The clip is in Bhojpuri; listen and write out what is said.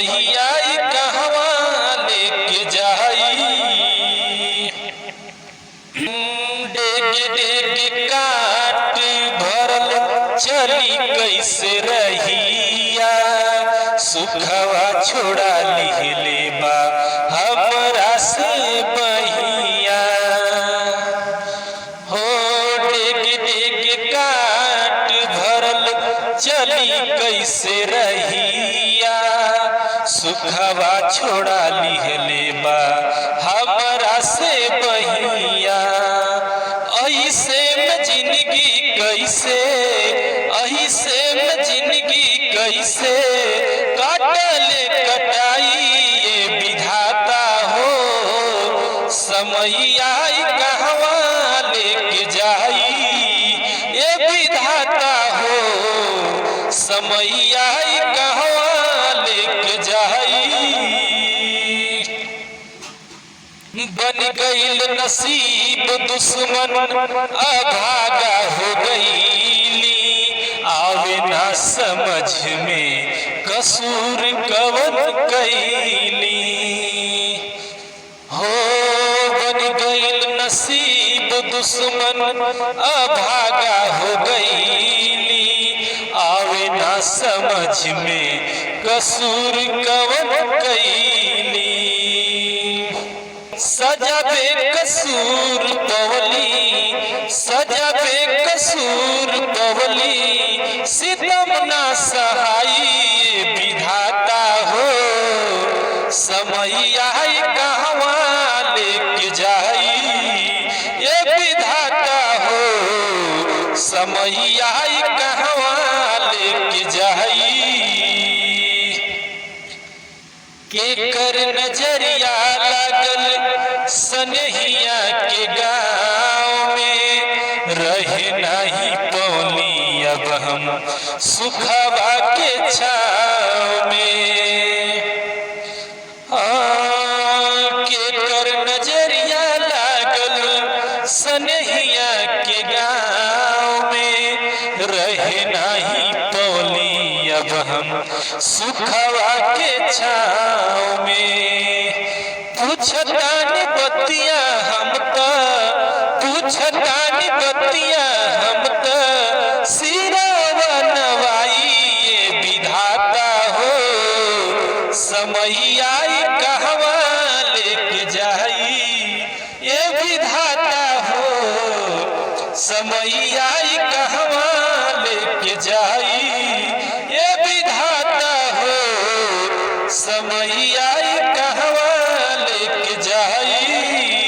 समैया कहवा लेके जाई। डेग डेग काट भरल चली कैसे रहिया, सुखवा छोड़ा लिहले बा हमरा से बहिया। हो डेग डेग काट भरल चली कैसे रहिया, सुखवा छोड़ा लिहले बा हमरा से बहिया। ऐसे में जिंदगी कैसे, ऐसे में जिंदगी कैसे काटले कटाई ये विधाता हो। समैया कहवा लेके जाई ये विधाता हो, समैया कहवा लेके जाई। बन गईल नसीब दुश्मन अभागा हो गईली, आवे ना समझ में कसूर कवन कैली। हो बन गईल नसीब दुश्मन अभागा हो गईली, आवे ना समझ में कसूर कवन कैली। सजा बेकसूर पवली, सजा बेकसूर पवली, सितम ना सहाई विधाता हो। समैया कहवा लेके जाई ये विधाता हो, समैया कहवा लेके जाई। केकर नजरिया लागल सनहिया के गाँव में, रहे नहीं पौली अब हम सुखवा के छाँव में। केकर नजरिया लागल सनहिया के गाँव में, रहे नहीं पौली अब हम सुखवा के छाँव में। पूछतानी बतिया हम त, पूछतानी बतिया हम त, सिरवा नवाई ये विधाता हो। समैया कहवा लेके जाई ये विधाता हो, समैया कहवा लेके जाई ये विधाता हो। समैया